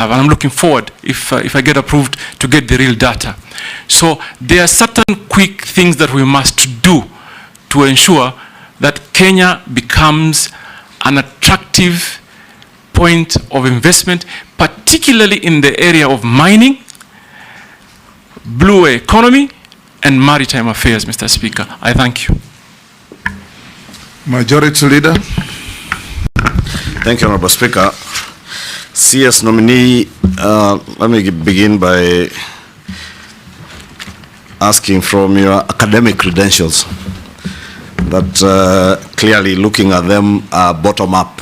and I'm looking forward, if I get approved, to get the real data. So there are certain quick things that we must do to ensure that Kenya becomes an attractive point of investment, particularly in the area of mining, blue economy, and maritime affairs, Mr. Speaker. I thank you. Majority Leader. Thank you, Honorable Speaker. CS nominee, let me begin by asking from your academic credentials that clearly looking at them bottom up.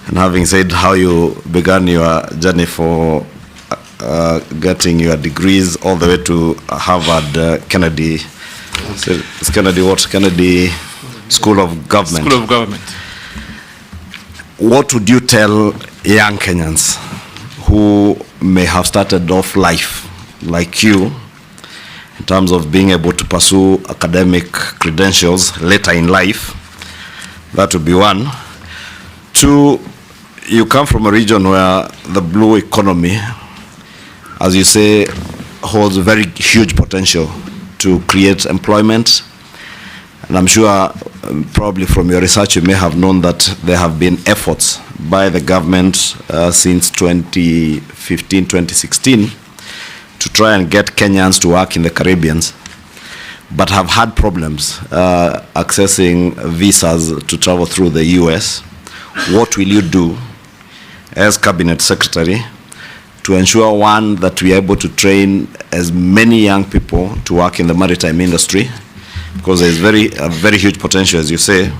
And having said how you began your journey for getting your degrees all the way to Harvard, Kennedy, it's Kennedy what? Kennedy School of Government. School of Government. What would you tell young Kenyans who may have started off life like you in terms of being able to pursue academic credentials later in life? That would be one. Two, you come from a region where the blue economy, as you say, holds very huge potential to create employment. And I'm sure probably from your research you may have known that there have been efforts by the government since 2015, 2016 to try and get Kenyans to work in the Caribbean, but have had problems accessing visas to travel through the US. What will you do as Cabinet Secretary to ensure, one, that we are able to train as many young people to work in the maritime industry, because there is a very huge potential, as you say,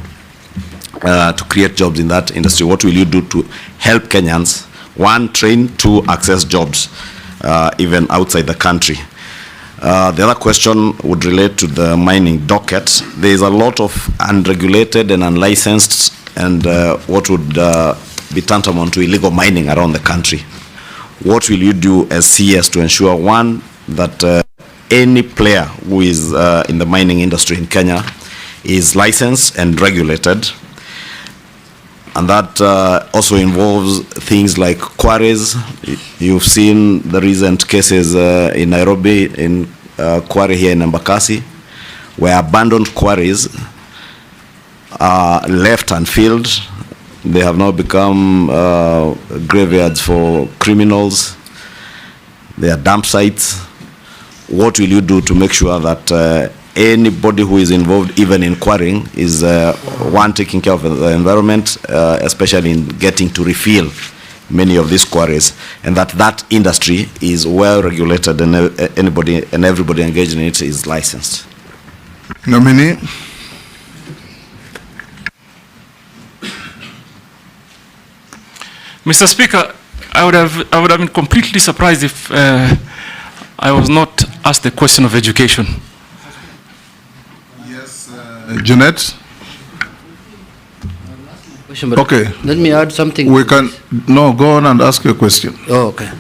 to create jobs in that industry. What will you do to help Kenyans, one, train, two, access jobs even outside the country? The other question would relate to the mining docket. There is a lot of unregulated and unlicensed and what would be tantamount to illegal mining around the country. What will you do as CS to ensure, one, that any player who is in the mining industry in Kenya is licensed and regulated? And that also involves things like quarries. You've seen the recent cases in Nairobi, in quarry here in Embakasi, where abandoned quarries are left unfilled. They have now become graveyards for criminals. They are dump sites. What will you do to make sure that anybody who is involved, even in quarrying, is one, taking care of the environment, especially in getting to refill many of these quarries, and that industry is well regulated and anybody and everybody engaged in it is licensed? Nominee. Mr. Speaker, I would have been completely surprised if I was not asked the question of education. Yes, Jeanette. Okay. Let me add something. We can go on and ask your question. Oh, okay.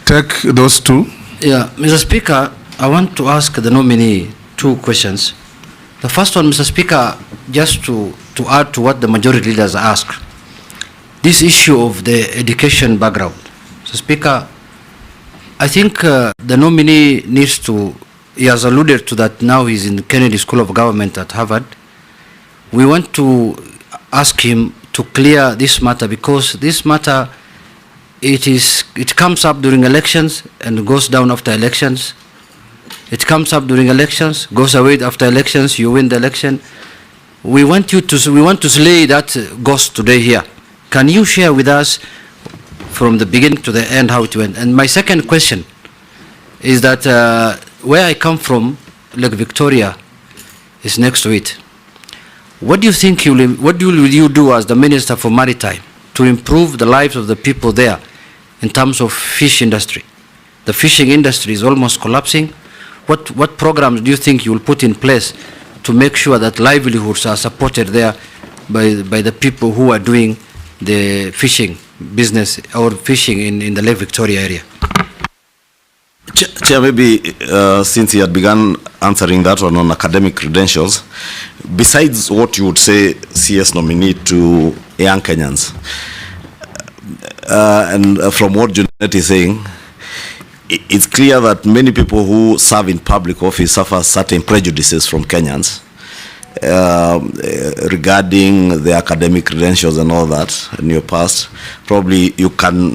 Take those two. Yeah, Mr. Speaker, I want to ask the nominee two questions. The first one, Mr. Speaker, just to add to what the majority leaders asked. This issue of the education background. So, Speaker, I think the nominee needs to, he has alluded to that now he's in the Kennedy School of Government at Harvard. We want to ask him to clear this matter, because this matter, it comes up during elections and goes down after elections. It comes up during elections, goes away after elections, you win the election. We want to slay that ghost today here. Can you share with us from the beginning to the end how it went? And my second question is that where I come from, Lake Victoria is next to it. What do you think what will you do as the Minister for Maritime to improve the lives of the people there in terms of fish industry? The fishing industry is almost collapsing. What programs do you think you will put in place to make sure that livelihoods are supported there by the people who are doing the fishing business or fishing in the Lake Victoria area? Chair, maybe since he had begun answering that one on academic credentials, besides what you would say CS nominee to young Kenyans, from what Junet is saying, it's clear that many people who serve in public office suffer certain prejudices from Kenyans regarding the academic credentials and all that in your past. Probably you can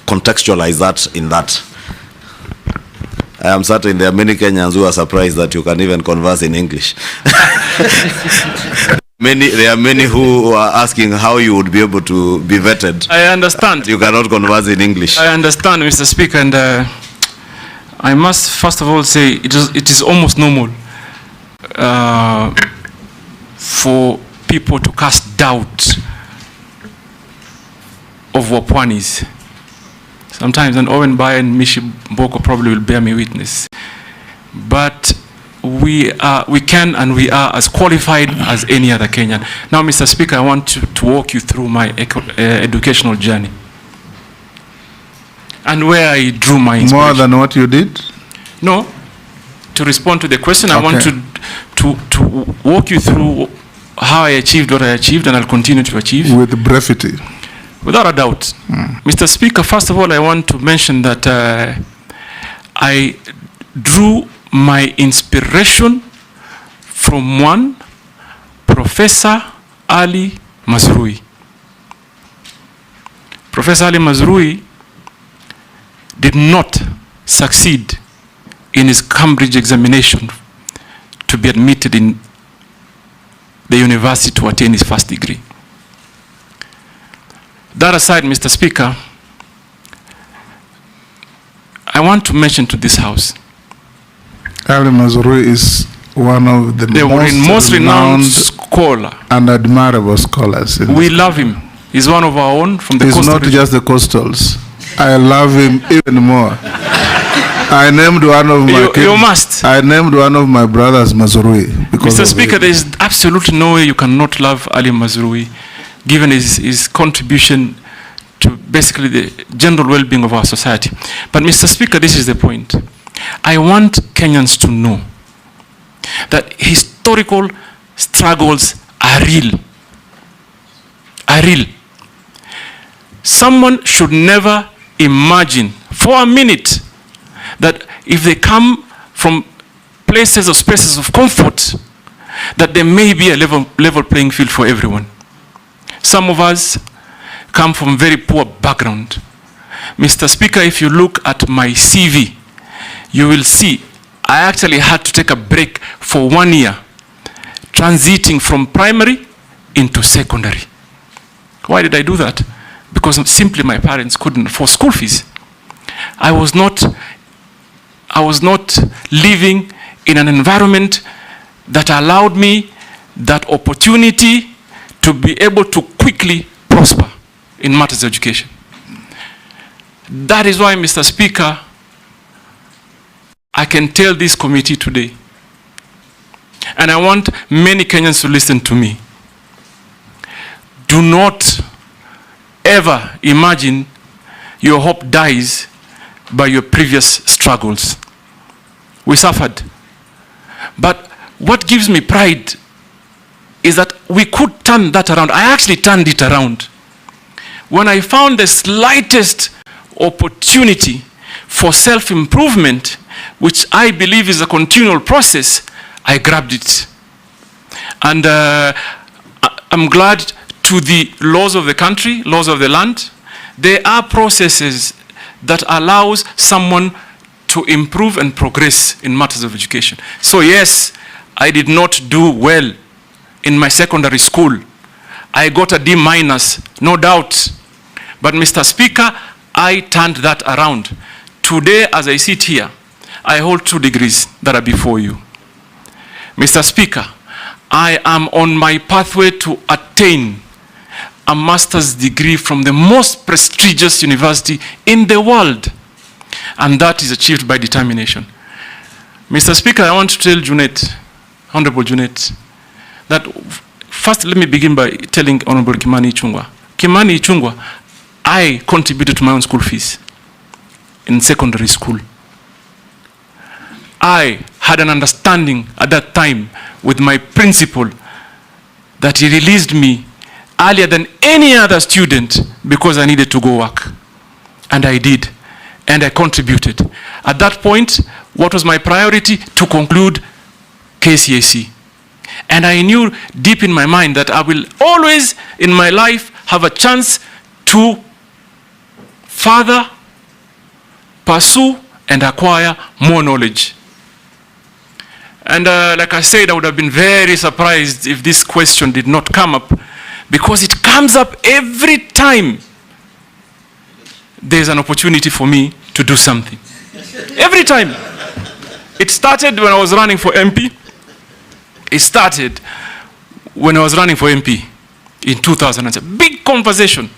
contextualize that in that. I am certain there are many Kenyans who are surprised that you can even converse in English. There are many who are asking how you would be able to be vetted. I understand. You cannot converse in English. I understand, Mr. Speaker, and I must first of all say it is almost normal for people to cast doubt of Wapwanis. Sometimes, and Owen Bai and Mishi Mboko probably will bear me witness. But we can and we are as qualified as any other Kenyan. Now, Mr. Speaker, I want to walk you through my educational journey and where I drew my inspiration. More than what you did? No. To respond to the question, I want to walk you through how I achieved what I achieved and I'll continue to achieve. With brevity. Without a doubt. Mr. Speaker, first of all, I want to mention that I drew my inspiration from one Professor Ali Mazrui. Professor Ali Mazrui did not succeed in his Cambridge examination to be admitted in the university to attain his first degree. That aside, Mr. Speaker, I want to mention to this House. Ali Mazrui is one of the most renowned scholar and admirable scholars. We love him. He's one of our own from the coastal region. He's not just the coastals. I love him even more. I named one of my kids. You must. I named one of my brothers Mazrui. Mr. Speaker, there is absolutely no way you cannot love Ali Mazrui, given his contribution to basically the general well-being of our society. But Mr. Speaker, this is the point. I want Kenyans to know that historical struggles are real. Are real. Someone should never imagine for a minute that if they come from places or spaces of comfort, that there may be a level playing field for everyone. Some of us come from very poor background. Mr. Speaker, if you look at my CV, you will see I actually had to take a break for 1 year, transiting from primary into secondary. Why did I do that? Because simply my parents couldn't afford school fees. I was not living in an environment that allowed me that opportunity to be able to quickly prosper in matters of education. That is why, Mr. Speaker, I can tell this committee today, and I want many Kenyans to listen to me. Do not ever imagine your hope dies by your previous struggles. We suffered. But what gives me pride is that we could turn that around. I actually turned it around. When I found the slightest opportunity for self-improvement, which I believe is a continual process, I grabbed it. And I'm glad to the laws of the country, laws of the land, there are processes that allows someone to improve and progress in matters of education. So yes, I did not do well in my secondary school. I got a D-, no doubt. But Mr. Speaker, I turned that around. Today, as I sit here, I hold 2 degrees that are before you. Mr. Speaker, I am on my pathway to attain a master's degree from the most prestigious university in the world. And that is achieved by determination. Mr. Speaker, I want to tell Junet, Honorable Junet, that first let me begin by telling Honorable Kimani Ichungwa. Kimani Ichungwa, I contributed to my own school fees in secondary school. I had an understanding at that time with my principal that he released me earlier than any other student because I needed to go work. And I did. And I contributed. At that point, what was my priority? To conclude KCSE. And I knew deep in my mind that I will always in my life have a chance to further pursue and acquire more knowledge. And like I said, I would have been very surprised if this question did not come up, because it comes up every time there's an opportunity for me to do something. Every time. It started when I was running for MP. It started when I was running for MP in 2007. Big conversation.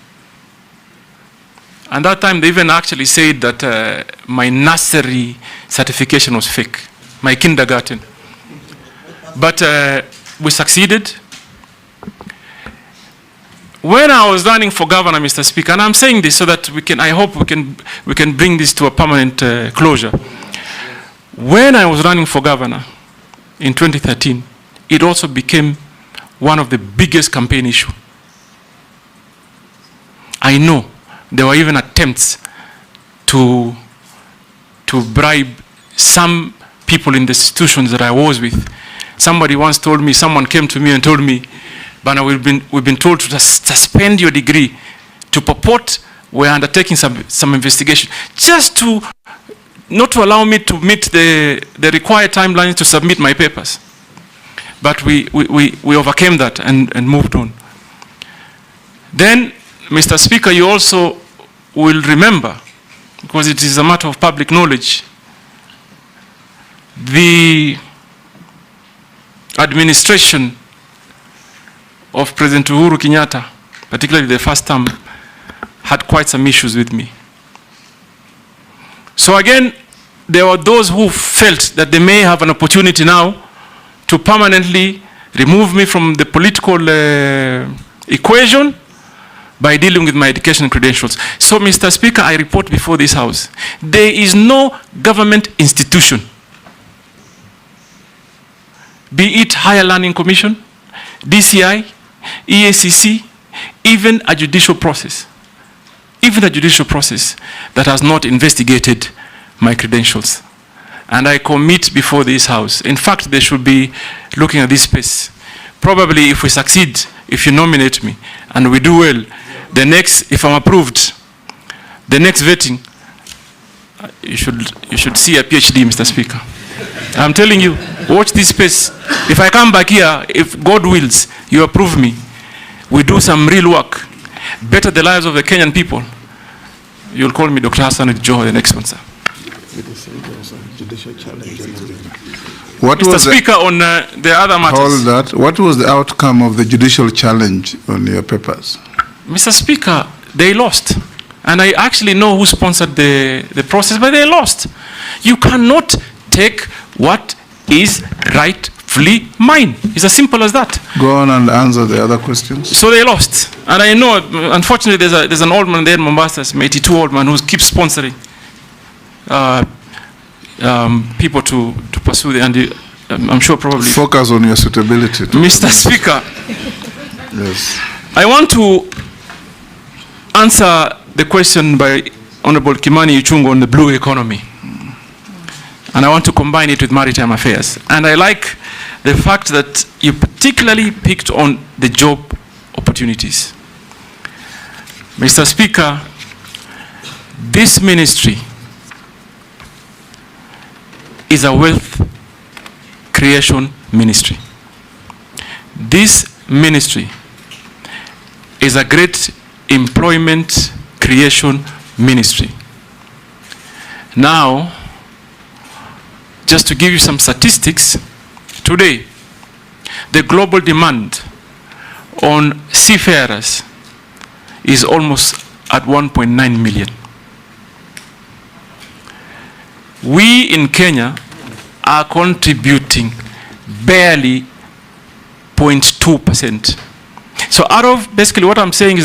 And that time they even actually said that my nursery certification was fake, my kindergarten. But we succeeded. When I was running for governor, Mr. Speaker, and I'm saying this so that I hope we can bring this to a permanent closure. When I was running for governor in 2013, it also became one of the biggest campaign issues. I know there were even attempts to bribe some people in the institutions that I was with. Somebody once told me, someone came to me and told me, Bana, we've been told to suspend your degree. To purport, we're undertaking some investigation, just to not to allow me to meet the required timelines to submit my papers. But we overcame that and moved on. Then, Mr. Speaker, you also will remember, because it is a matter of public knowledge, the administration of President Uhuru Kenyatta, particularly the first term, had quite some issues with me. So again, there were those who felt that they may have an opportunity now to permanently remove me from the political equation by dealing with my education credentials. So, Mr. Speaker, I report before this House, there is no government institution, be it Higher Learning Commission, DCI, EACC, even a judicial process, that has not investigated my credentials. And I commit before this House. In fact, they should be looking at this space. Probably if we succeed, if you nominate me, and we do well, the next, if I'm approved, the next vetting, you should see a PhD, Mr. Speaker. I'm telling you, watch this space. If I come back here, if God wills, you approve me, we do some real work, better the lives of the Kenyan people, you'll call me Dr. Hassan with Joho, the next one, sir. What Mr. was Speaker, on the other matters. Hold that. What was the outcome of the judicial challenge on your papers? Mr. Speaker, they lost. And I actually know who sponsored the process, but they lost. You cannot take what is rightfully mine. It's as simple as that. Go on and answer the other questions. So they lost. And I know, unfortunately, there's an old man there in Mombasa, an 82 old man, who keeps sponsoring people to pursue the, and I'm sure probably... Focus on your suitability. Mr. Speaker, yes. I want to answer the question by Honorable Kimani Ichungwa on the blue economy. And I want to combine it with maritime affairs. And I like the fact that you particularly picked on the job opportunities. Mr. Speaker, this ministry is a wealth creation ministry. This ministry is a great employment creation ministry. Now, just to give you some statistics, today, the global demand on seafarers is almost at 1.9 million. We in Kenya are contributing barely 0.2%. So out of, basically what I'm saying is